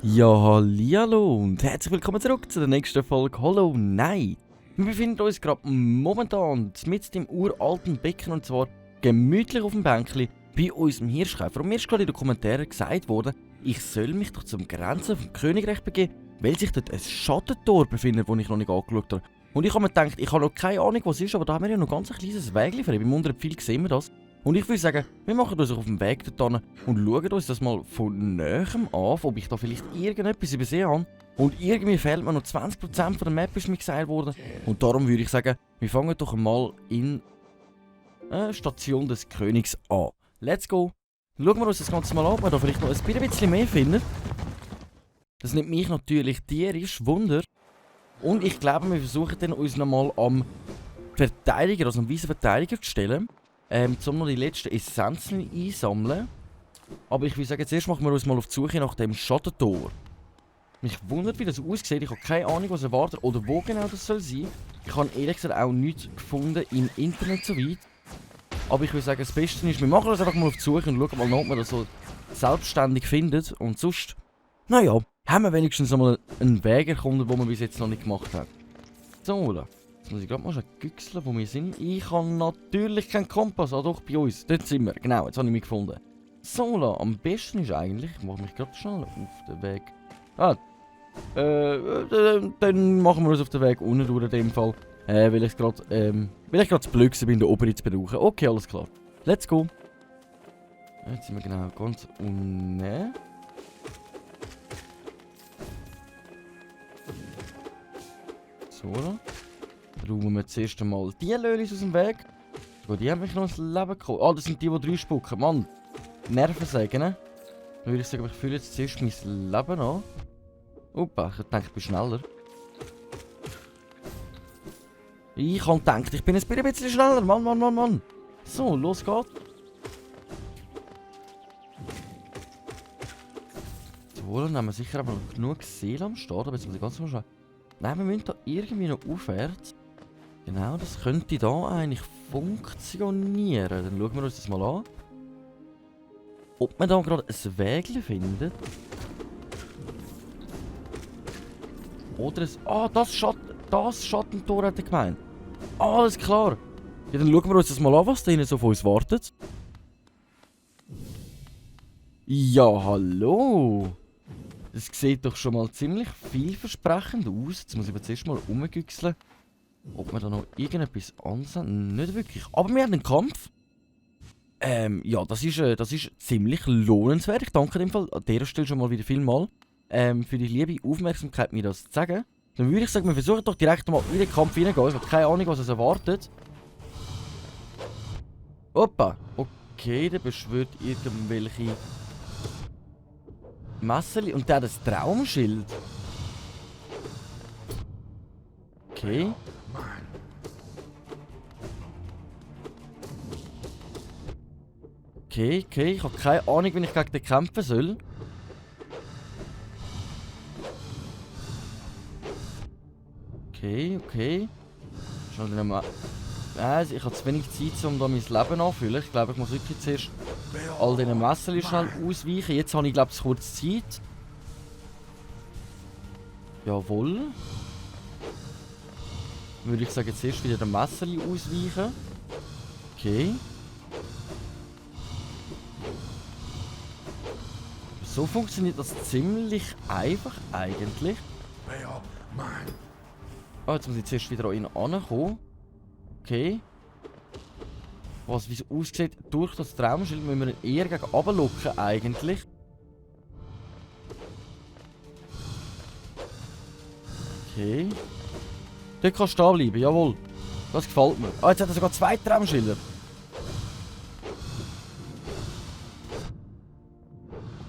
Ja, hallihallo und herzlich willkommen zurück zu der nächsten Folge Hollow Knight. Wir befinden uns gerade momentan mitten im uralten Becken und zwar gemütlich auf dem Bänkli bei unserem Hirschkäfer. Und mir ist gerade in den Kommentaren gesagt worden, ich soll mich doch zum Grenzen vom Königreich begeben, weil sich dort ein Schattentor befindet, das ich noch nicht angeschaut habe. Und ich habe mir gedacht, ich habe noch keine Ahnung, was es ist, aber da haben wir ja noch ganz ein kleines Wägchen für. Beim unteren Pfeil sehen wir das. Und ich würde sagen, wir machen uns auf den Weg dorthin und schauen uns das mal von Nähem an, ob ich da vielleicht irgendetwas übersehen habe. Und irgendwie fehlt mir noch 20% von der Map, ist mir gesagt worden. Und darum würde ich sagen, wir fangen doch mal in Station des Königs an. Let's go! Schauen wir uns das Ganze mal an, ob wir da vielleicht noch ein bisschen mehr finden. Das nimmt mich natürlich tierisch Wunder. Und ich glaube, wir versuchen dann uns nochmal am Verteidiger, also am weißen Verteidiger zu stellen. Um noch die letzten Essenzen einsammeln. Aber ich würde sagen, zuerst machen wir uns mal auf die Suche nach dem Schattentor. Mich wundert, wie das aussieht. Ich habe keine Ahnung, was erwartet oder wo genau das soll sein. Ich habe ehrlich gesagt auch nichts gefunden im Internet so weit. Aber ich würde sagen, das Beste ist, wir machen uns einfach mal auf die Suche und schauen mal nach, ob man das so selbstständig findet. Und sonst, naja, haben wir wenigstens einmal einen Weg erkunden, den wir bis jetzt noch nicht gemacht haben. So, jetzt muss ich gerade mal schon güchseln, wo wir sind. Ich habe natürlich keinen Kompass. Ah doch, bei uns. Dort sind wir. Genau, jetzt habe ich mich gefunden. So, am besten ist eigentlich, ich mache mich gerade schnell auf den Weg. Dann machen wir uns auf den Weg unten durch in dem Fall. Weil ich gerade zu blöd bin, den Oberitz zu brauchen. Okay, alles klar. Let's go. Jetzt sind wir genau ganz unten. So, räumen wir zuerst einmal die Lölis aus dem Weg. So, die haben mich noch ins Leben gekommen. Ah, das sind die 3 spucken. Mann, Nervensägen. Dann würde ich sagen, ich fühle jetzt zuerst mein Leben an. Opa, ich denke, ich bin schneller. Ich habe gedacht, ich bin ein bisschen schneller. Mann. So, los geht's. So, dann haben wir sicher aber noch genug Seele am Start. Aber jetzt muss ich ganz mal schauen. Nein, wir müssen da irgendwie noch aufwärts. Genau, das könnte da eigentlich funktionieren. Dann schauen wir uns das mal an. Ob man da gerade ein Wägel findet. Oder ein... Ah, das Schattentor hat er gemeint. Ah, alles klar. Ja, dann schauen wir uns das mal an, was da hinten so von uns wartet. Ja, hallo. Das sieht doch schon mal ziemlich vielversprechend aus. Jetzt muss ich jetzt erst mal rumgüchseln. Ob wir da noch irgendetwas ansehen? Nicht wirklich. Aber wir haben einen Kampf. Ja, das ist ziemlich lohnenswert. Ich danke dem Fall an dieser Stelle schon mal wieder vielmal für die liebe Aufmerksamkeit, mir das zu sagen. Dann würde ich sagen, wir versuchen doch direkt mal in den Kampf hineingehen. Ich habe keine Ahnung, was es erwartet. Opa. Okay, der beschwört irgendwelche Messerli. Und der hat ein Traumschild. Okay. Okay, ich habe keine Ahnung, wie ich gegen den kämpfen soll. Okay. Schnell den mal. Ich habe zu wenig Zeit, um da mein Leben anzufüllen. Ich glaube, ich muss wirklich zuerst all diesen Messerli schnell ausweichen. Jetzt habe ich, glaube ich, kurz Zeit. Jawohl. Würde ich sagen, zuerst wieder den Messerli ausweichen. Okay. So funktioniert das ziemlich einfach eigentlich. Ah, jetzt muss ich zuerst wieder an ihn ankommen. Okay. Wie es aussieht, durch das Traumschild müssen wir ihn eher gegen runter locken eigentlich. Okay. Dort kannst du stehen bleiben, jawohl. Das gefällt mir. Ah, jetzt hat er sogar 2 Traumschilder.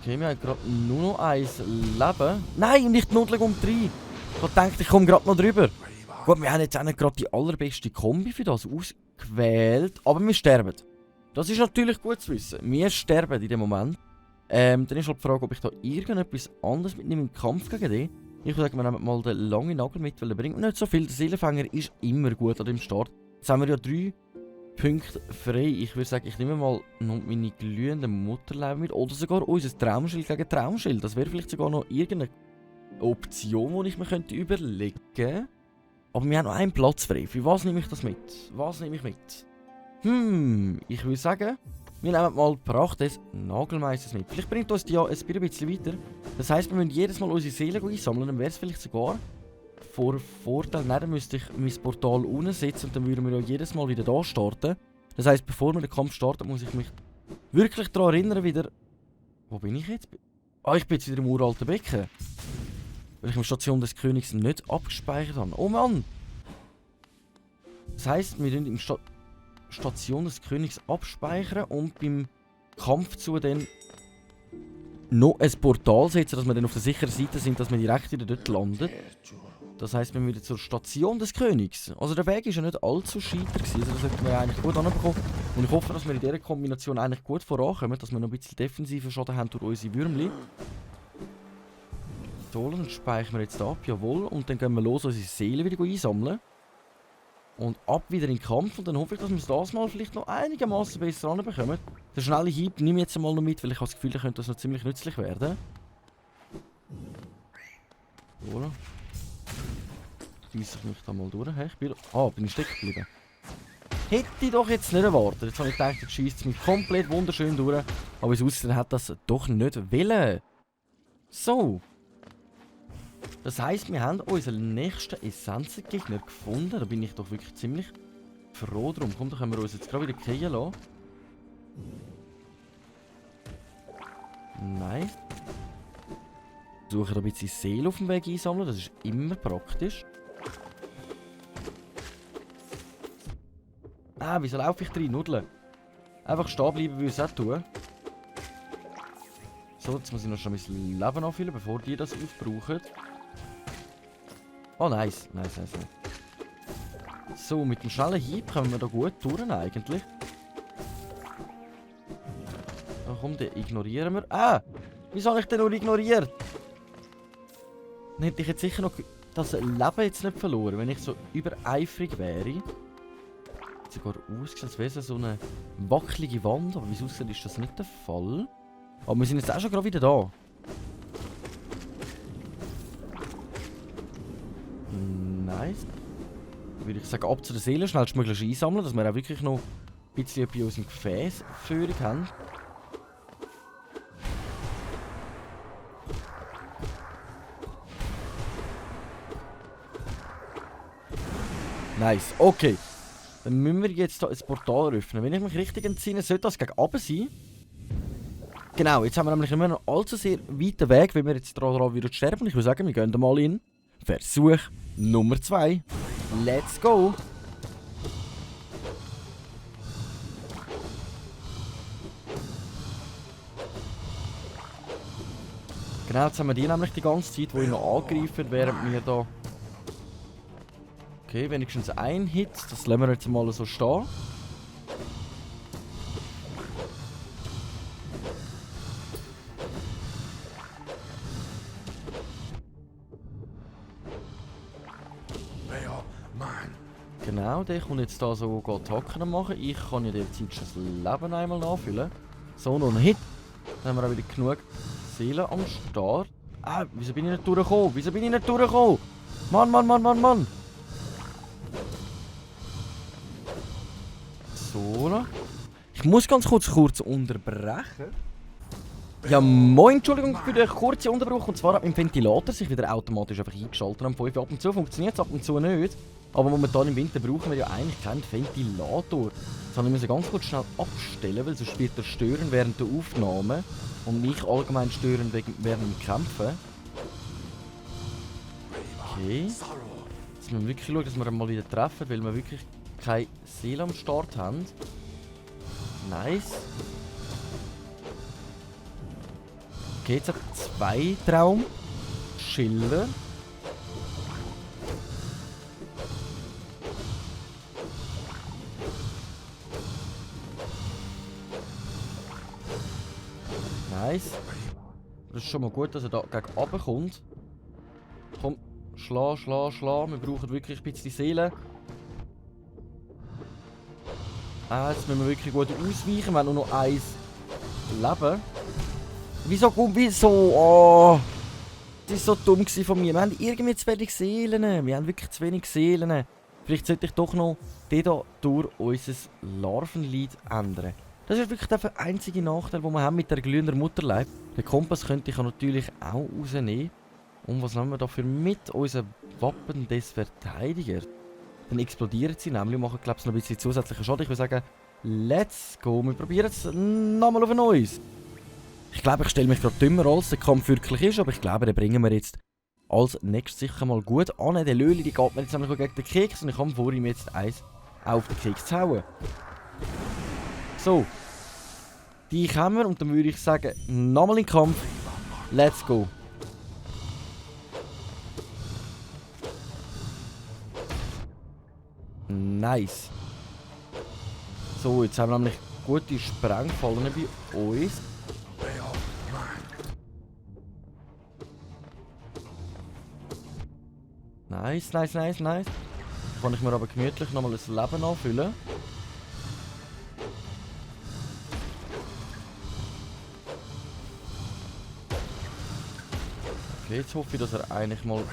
Okay, wir haben gerade nur noch 1 Leben. Nein, nicht notlich um 3. Ich habe gedacht, ich komme gerade noch drüber. Gut, wir haben jetzt auch nicht gerade die allerbeste Kombi für das ausgewählt. Aber wir sterben. Das ist natürlich gut zu wissen. Wir sterben in dem Moment. Dann ist halt die Frage, ob ich da irgendetwas anderes mitnehme im Kampf gegen den. Ich würde sagen, wir nehmen mal den langen Nagel mit, weil er bringt mir nicht so viel. Der Seelenfänger ist immer gut an dem Start. Jetzt haben wir ja 3 Punkte frei. Ich würde sagen, ich nehme mal noch meine glühenden Mutterleib mit. Oder sogar unser Traumschild gegen Traumschild. Das wäre vielleicht sogar noch irgendeine Option, die ich mir könnte überlegen könnte. Aber wir haben noch einen Platz frei. Für was nehme ich das mit? Was nehme ich mit? Ich würde sagen, wir nehmen mal die Pracht des Nagelmeisters mit. Vielleicht bringt uns die ja ein bisschen weiter. Das heisst, wir müssen jedes Mal unsere Seelen einsammeln. Dann wäre es vielleicht sogar vor Vorteil. Nein, dann müsste ich mein Portal unten setzen und dann würden wir ja jedes Mal wieder da starten. Das heisst, bevor wir den Kampf starten, muss ich mich wirklich daran erinnern wieder... Wo bin ich jetzt? Ah, ich bin jetzt wieder im uralten Becken. Weil ich die Station des Königs nicht abgespeichert habe. Oh Mann! Das heisst, wir tun im Station des Königs abspeichern und beim Kampf zu dann noch ein Portal setzen, dass wir dann auf der sicheren Seite sind, dass wir direkt wieder dort landen. Das heisst, wir wieder zur Station des Königs. Also der Weg ist ja nicht allzu scheiter gewesen, also das sollten wir eigentlich gut anbekommen. Und ich hoffe, dass wir in dieser Kombination eigentlich gut vorankommen, dass wir noch ein bisschen defensiven Schaden haben durch unsere Würmli. So, dann speichern wir jetzt ab, jawohl. Und dann gehen wir los, unsere Seele wieder einsammeln. Und ab wieder in den Kampf. Und dann hoffe ich, dass wir es das mal vielleicht noch einigermaßen besser anbekommen. Der schnelle Hieb nehme ich jetzt mal noch mit, weil ich habe das Gefühl, da könnte das noch ziemlich nützlich werden. So. Schieße ich mich da mal durch. Hey, bin ich stecken geblieben. Hätte ich doch jetzt nicht erwartet. Jetzt habe ich gedacht, jetzt schießt es mich komplett wunderschön durch. Aber es aussieht, hat das doch nicht wollen. So. Das heisst, wir haben unseren nächsten Essenzgegner gefunden. Da bin ich doch wirklich ziemlich froh drum. Komm, da können wir uns jetzt gerade wieder kriegen lassen. Nice. Versuchen ein bisschen Seele auf dem Weg einsammeln. Das ist immer praktisch. Ah, wieso laufe ich drin? Nudeln. Einfach stehen bleiben, würde ich es auch tun. So, jetzt muss ich noch schon mein Leben anfüllen, bevor die das aufbrauchen. Oh, nice. Nice. So, mit dem schnellen Hieb kommen wir da gut durch eigentlich. Da komm, den ignorieren wir. Ah! Wieso habe ich den nur ignoriert? Dann hätte ich jetzt sicher noch das Leben jetzt nicht verloren, wenn ich so übereifrig wäre. Sogar ausgesehen, als wäre es so eine wackelige Wand, aber wie es aussieht, ist das nicht der Fall. Aber wir sind jetzt auch schon gerade wieder da. Nice. Würde ich sagen, ab zu der Seele schnellstmöglich einsammeln, dass wir auch wirklich noch ein bisschen bei unserem Gefäß Führung haben. Nice, okay. Dann müssen wir jetzt hier ein Portal öffnen. Wenn ich mich richtig entsinne, sollte das gegen oben sein. Genau, jetzt haben wir nämlich immer noch allzu sehr weiten Weg, wenn wir jetzt daran wieder sterben. Ich würde sagen, wir gehen da mal in Versuch Nummer 2. Let's go! Genau, jetzt haben wir die nämlich die ganze Zeit, wo ich noch angreifen, während wir da... Okay, wenigstens ein Hit, das lassen wir jetzt mal so stehen. Genau, der kommt jetzt da so Attacken machen. Ich kann ja derzeit schon das Leben einmal nachfüllen. So, noch ein Hit. Dann haben wir auch wieder genug Seelen am Start. Ah, wieso bin ich nicht durchgekommen? Mann! So. Ich muss ganz kurz unterbrechen. Ja, moin, Entschuldigung für den kurzen Unterbruch. Und zwar hat mein Ventilator sich wieder automatisch einfach eingeschaltet am 5. Ab und zu funktioniert es, ab und zu nicht. Aber momentan im Winter brauchen wir ja eigentlich keinen Ventilator. Das müssen wir ganz kurz schnell abstellen, weil sonst wird er stören während der Aufnahme. Und mich allgemein stören während dem Kämpfen. Okay. Jetzt müssen wir wirklich schauen, dass wir ihn mal wieder treffen, weil wir wirklich keine Seele am Start haben. Nice. Okay, jetzt hat 2 Traumschilder. Nice. Das ist schon mal gut, dass er da gegen runter kommt. Schla. Wir brauchen wirklich ein bisschen Seele. Jetzt müssen wir wirklich gut ausweichen. Wir haben nur noch 1 Leben. Wieso? Oh! Das war so dumm von mir. Wir haben irgendwie zu wenig Seelen. Wir haben wirklich zu wenig Seelen. Vielleicht sollte ich doch noch den hier durch unser Larvenlied ändern. Das ist wirklich der einzige Nachteil, den wir haben mit der glühenden Mutterleib. Den Kompass könnte ich natürlich auch rausnehmen. Und was nehmen wir dafür mit? Unser Wappen des Verteidigers. Dann explodieren sie nämlich und machen, glaube ich, noch ein bisschen zusätzlichen Schaden. Ich würde sagen, let's go. Wir probieren es nochmal auf ein neues. Ich glaube, ich stelle mich gerade dümmer, als der Kampf wirklich ist, aber ich glaube, den bringen wir jetzt als nächstes sicher mal gut an. Der Löli, die geht mir jetzt nämlich gegen den Keks und ich habe vor, ihm jetzt eins auf den Keks zu hauen. So. Die haben wir und dann würde ich sagen, nochmal in den Kampf. Let's go. Nice. So, jetzt haben wir nämlich gute Sprengfallen bei uns. Nice. Kann ich mir aber gemütlich nochmal ein Leben anfüllen. Okay, jetzt hoffe ich, dass er eigentlich mal ein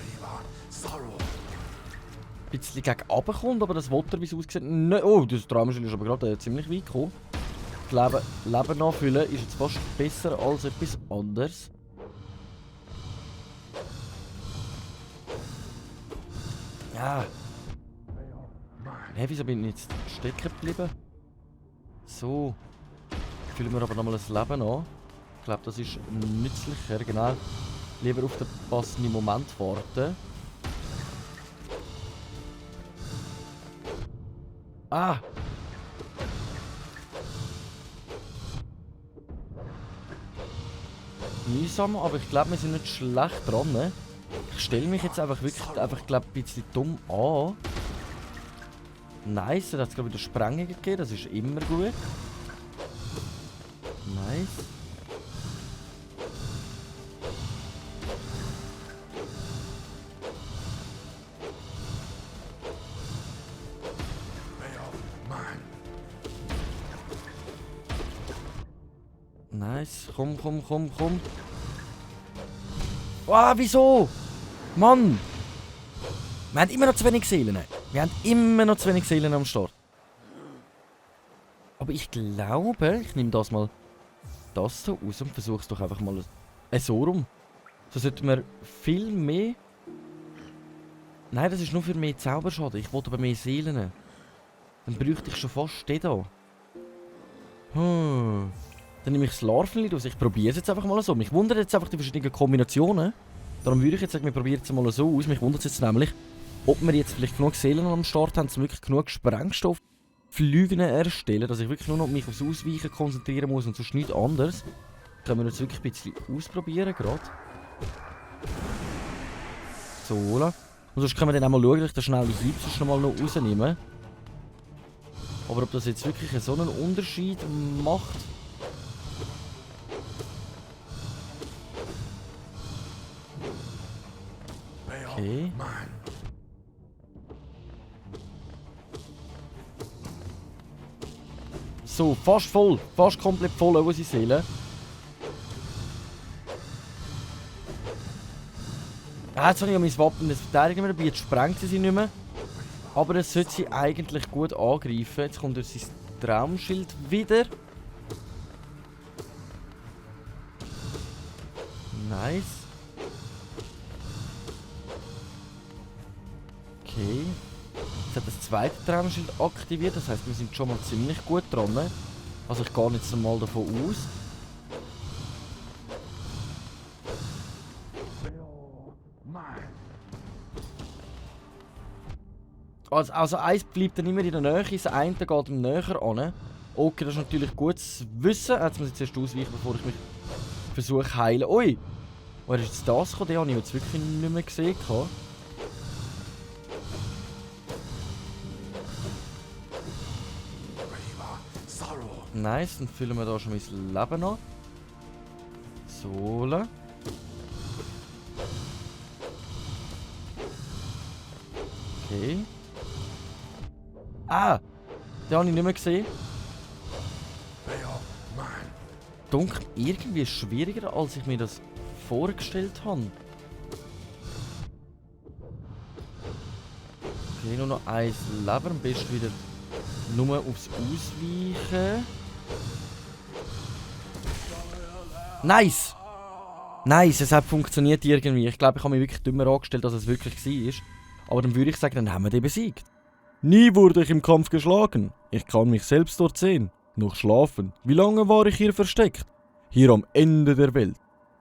bisschen gegen runter kommt, aber das Water, wie es aussieht, nicht. Oh, das Traumschild ist aber gerade ziemlich weit gekommen. Das Leben anfüllen ist jetzt fast besser als etwas anderes. Ja. Hey, wieso bin ich jetzt stecken geblieben? So. Füllen wir aber nochmal ein Leben an. Ich glaube, das ist nützlicher, genau. Lieber auf den passenden Moment warten. Ah! Mühsam, aber ich glaube, wir sind nicht schlecht dran. Ne? Ich stelle mich jetzt einfach wirklich glaub, ein bisschen dumm an. Nice, er hat es glaube ich wieder Sprengen gegeben, das ist immer gut. Nice. Nice, komm. Ah, wieso? Mann! Wir haben immer noch zu wenig Seelen. Am Start. Aber ich glaube, ich nehme das mal das so aus und versuche es doch einfach mal so rum. So sollten wir viel mehr... Nein, das ist nur für mehr Zauberschaden. Ich wollte aber mehr Seelen. Dann bräuchte ich schon fast den da. Dann nehme ich das Larvenlied aus. Ich probiere es jetzt einfach mal so. Mich wundert jetzt einfach die verschiedenen Kombinationen. Darum würde ich jetzt sagen, wir probieren es mal so aus. Mich wundert es jetzt nämlich, ob wir jetzt vielleicht genug Seelen am Start haben, um wirklich genug Sprengstoff Flügen erstellen, dass ich wirklich nur noch mich aufs Ausweichen konzentrieren muss und sonst nichts anderes. Können wir jetzt wirklich ein bisschen ausprobieren gerade. So, und sonst können wir dann auch mal schauen, dass ich den schnellen Hieb sonst noch mal noch rausnehme. Aber ob das jetzt wirklich so einen Unterschied macht... Okay. So, fast voll. Fast komplett voll, unsere Seele. Jetzt habe ich mein Wappen des Verteidigen mehr dabei. Jetzt sprengt sie nicht mehr. Aber es sollte sie eigentlich gut angreifen. Jetzt kommt unser Traumschild wieder. Nice. Okay. Jetzt hat das zweite Traumschild aktiviert. Das heisst, wir sind schon mal ziemlich gut dran. Also ich gehe jetzt mal davon aus. Also eins bleibt dann immer in der Nähe, das eine geht ihm näher an. Okay, das ist natürlich gut zu wissen. Jetzt muss ich zuerst ausweichen, bevor ich mich versuche zu heilen. Ui! Woher ist jetzt das gekommen? Den habe ich jetzt wirklich nicht mehr gesehen. Nice, dann füllen wir da schon mein Leben an. So. Okay. Ah! Den habe ich nicht mehr gesehen. Dunkel irgendwie schwieriger, als ich mir das vorgestellt habe. Okay, nur noch ein Leben. Am besten wieder nur aufs Ausweichen. Nice! Nice, es hat funktioniert irgendwie. Ich glaube, ich habe mich wirklich dümmer angestellt, als es wirklich war. Aber dann würde ich sagen, dann haben wir den besiegt. Nie wurde ich im Kampf geschlagen. Ich kann mich selbst dort sehen. Noch schlafen. Wie lange war ich hier versteckt? Hier am Ende der Welt.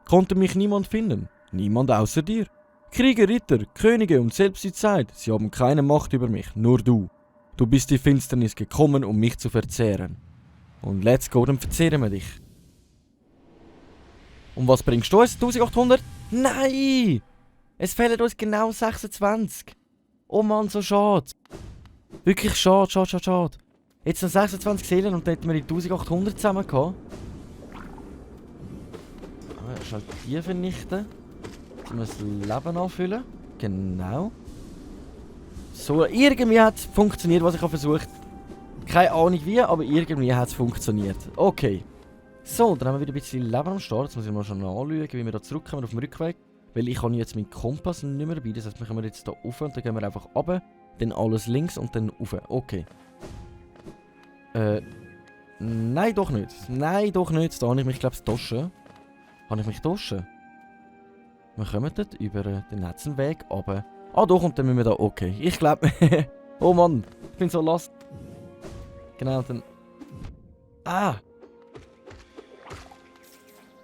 Konnte mich niemand finden. Niemand außer dir. Krieger, Ritter, Könige und selbst die Zeit. Sie haben keine Macht über mich. Nur du. Du bist die Finsternis gekommen, um mich zu verzehren. Und let's go, dann verzehren wir dich. Und was bringst du uns? 1800? Nein! Es fehlen uns genau 26. Oh Mann, so schade. Wirklich schade, schade, schade, schade. Jetzt noch 26 Seelen und dann hätten wir die 1800 zusammen gehabt. Ah, schnell die vernichten. Jetzt müssen wir das Leben anfüllen. Genau. So, irgendwie hat es funktioniert, was ich habe versucht. Keine Ahnung wie, aber irgendwie hat es funktioniert. Okay. So, dann haben wir wieder ein bisschen Leben am Start. Jetzt muss ich mal schon anschauen, wie wir da zurückkommen auf dem Rückweg. Weil ich habe jetzt meinen Kompass nicht mehr dabei. Das heißt, wir kommen jetzt hier rauf und dann gehen wir einfach runter. Dann alles links und dann rauf. Okay. Nein, doch nicht. Nein, doch nicht. Da habe ich mich, glaube ich, getauscht. Habe ich mich getauscht? Wir kommen dort über den Netzenweg runter. Ah, doch, und dann müssen wir da. Okay. Ich glaube. Oh Mann, ich bin so lost. Genau, dann. Ah!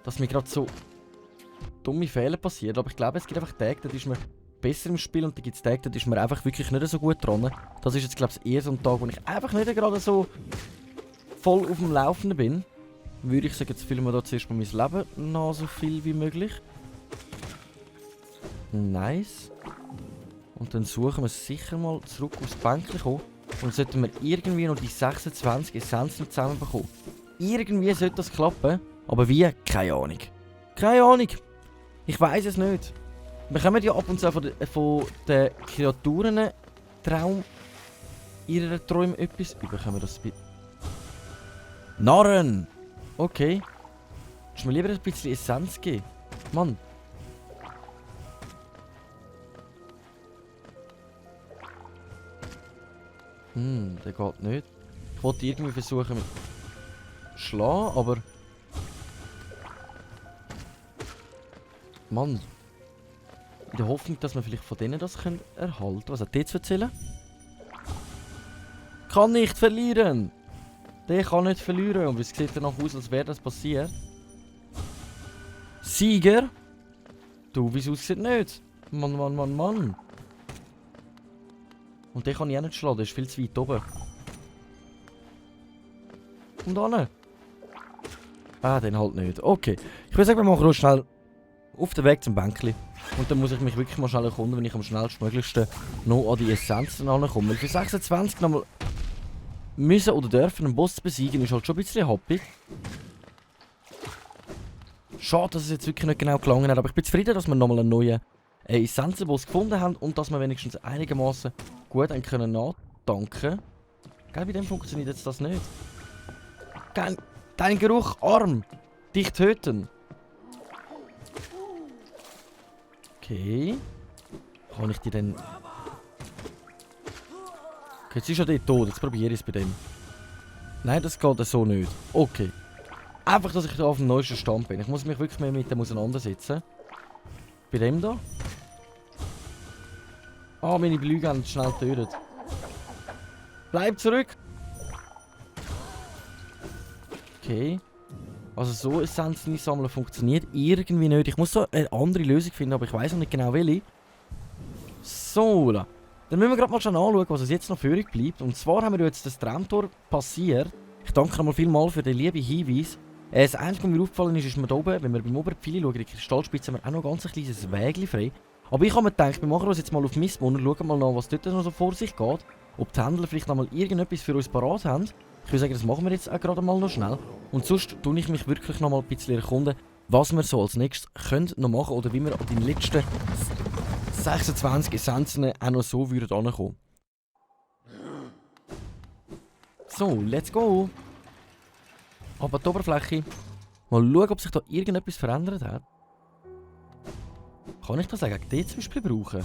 Dass mir gerade so dumme Fehler passieren. Aber ich glaube, es gibt einfach Tage, da ist man besser im Spiel und da gibt es Tage, da ist man einfach wirklich nicht so gut dran. Das ist jetzt, glaube ich, eher so ein Tag, wo ich einfach nicht gerade so voll auf dem Laufenden bin. Würde ich sagen, jetzt füllen wir da zuerst mal mein Leben noch so viel wie möglich. Nice. Und dann suchen wir sicher mal zurück aufs Bänkchen kommen. Und dann sollten wir irgendwie noch die 26 Essenzen zusammenbekommen. Irgendwie sollte das klappen. Aber wie? Keine Ahnung. Keine Ahnung. Ich weiß es nicht. Wir kommen ja ab und zu von den Kreaturen Traum ihrer Träume etwas. Bekommen wir das bitte? Narren! Okay. Ist mir lieber ein bisschen Essenz geben. Mann. Der geht nicht. Ich wollte irgendwie versuchen mit schlagen, aber. Mann. In der Hoffnung, dass wir vielleicht von denen das erhalten können. Was hat der zu erzählen? Kann nicht verlieren! Der kann nicht verlieren. Und es sieht danach aus, als wäre das passiert. Sieger? Du, wieso aussieht nicht? Mann, Mann, Mann, Mann. Und den kann ich auch nicht schlagen, der ist viel zu weit oben. Und dann? Ah, den halt nicht. Okay. Ich würde sagen, wir machen noch schnell auf den Weg zum Bänkli. Und dann muss ich mich wirklich mal schnell erkunden, wenn ich am schnellstmöglichsten noch an die Essenzen ankomme. Weil für 26 nochmal müssen oder dürfen einen Boss besiegen, ist halt schon ein bisschen happy. Schade, dass es jetzt wirklich nicht genau gelangen hat, aber ich bin zufrieden, dass wir nochmal einen neuen Essenzenboss gefunden haben und dass wir wenigstens einigermaßen gut können nachdanken. Gell, bei dem funktioniert jetzt das nicht. Dein Geruch, Arm! Dich töten! Okay. Kann ich die denn... Okay, jetzt ist ja der tot. Jetzt probiere ich es bei dem. Nein, das geht so nicht. Okay. Einfach, dass ich da auf dem neuesten Stand bin. Ich muss mich wirklich mehr mit dem auseinandersetzen. Bei dem da. Ah, meine Blüge haben schnell getötet. Bleib zurück! Okay. Also so Essenzen sammeln funktioniert irgendwie nicht. Ich muss so eine andere Lösung finden, aber ich weiß noch nicht genau welche. So, dann müssen wir gerade mal schon anschauen, was uns jetzt noch führig bleibt. Und zwar haben wir jetzt das Traumtor passiert. Ich danke nochmal vielmals für den lieben Hinweis. Das Einzige, was mir aufgefallen ist, ist mir da oben, wenn wir beim oberen Pfeil schauen, die Kristallspitze, haben wir auch noch ganz ein kleines Wägchen frei. Aber ich habe mir gedacht, wir machen uns jetzt mal auf Mistborn und schauen mal nach, was dort noch so vor sich geht. Ob die Händler vielleicht noch mal irgendetwas für uns parat haben. Ich würde sagen, das machen wir jetzt auch gerade mal noch schnell. Und sonst tue ich mich wirklich noch mal ein bisschen erkunden, was wir so als nächstes können noch machen oder wie wir an die letzten 26 Essenzen auch noch so würden ankommen. So, let's go. Aber die Oberfläche. Mal schauen, ob sich da irgendetwas verändert hat. Kann ich das auch gegen die zum Beispiel brauchen?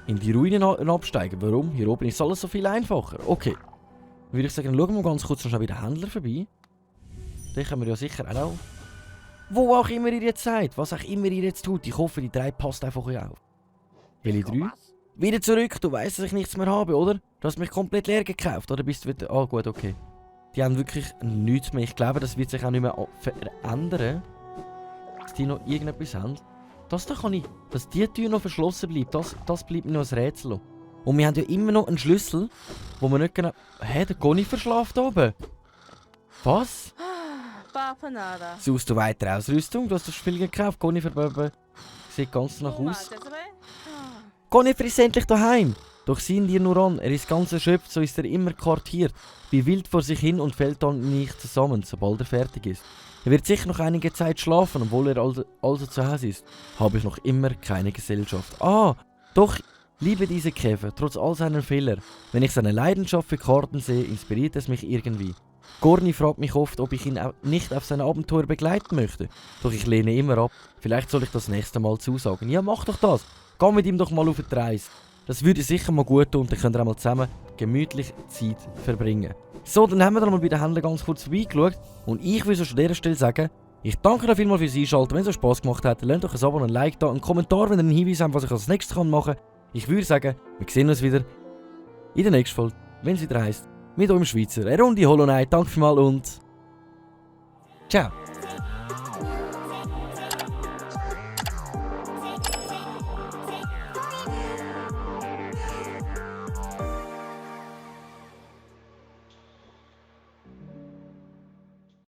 In die Ruinen absteigen. Warum? Hier oben ist alles so viel einfacher. Okay. Dann würde ich sagen, schauen wir ganz kurz noch schnell bei den Händlern vorbei. Den können wir ja sicher auch. Wo auch immer ihr jetzt seid, was auch immer ihr jetzt tut, ich hoffe, die 3 passt einfach euch auf. Welche 3? Wieder zurück, du weißt, dass ich nichts mehr habe, oder? Du hast mich komplett leer gekauft, oder bist du wieder... Ah, gut, okay. Die haben wirklich nichts mehr. Ich glaube, das wird sich auch nicht mehr verändern. Dass die noch irgendetwas haben. Das da kann ich... Dass die Tür noch verschlossen bleibt, das bleibt mir noch ein Rätsel. Und wir haben ja immer noch einen Schlüssel, wo wir nicht genau... Hä, der Conny verschlaft oben. Was? Suchst du weitere Ausrüstung? Du hast das Spiel gekauft. Conny sieht ganz nach aus. Conny ist endlich daheim. Doch sieh ihn dir nur an. Er ist ganz erschöpft, so ist er immer quartiert. Wie wild vor sich hin und fällt dann nicht zusammen, sobald er fertig ist. Er wird sicher noch einige Zeit schlafen, obwohl er also zu Hause ist. Habe ich noch immer keine Gesellschaft. Ah, doch, liebe diese Käfer, trotz all seiner Fehler. Wenn ich seine Leidenschaft für Karten sehe, inspiriert es mich irgendwie. Gorni fragt mich oft, ob ich ihn nicht auf seine Abenteuer begleiten möchte. Doch ich lehne immer ab. Vielleicht soll ich das nächste Mal zusagen. Ja, mach doch das. Geh mit ihm doch mal auf eine Reise. Das würde sicher mal gut tun und dann könnt ihr auch mal zusammen gemütlich Zeit verbringen. So, dann haben wir dann mal bei den Händlern ganz kurz vorbeigeschaut. Und ich würde an dieser Stelle sagen, ich danke euch vielmals fürs Einschalten. Wenn es euch Spass gemacht hat, dann lasst euch ein Abo und ein Like da. Einen Kommentar, wenn ihr einen Hinweis habt, was ich als nächstes machen kann. Ich würde sagen, wir sehen uns wieder in der nächsten Folge, wenn es wieder heisst, mit eurem Schweizer. Eine Runde Hollow Knight. Danke vielmals und ciao.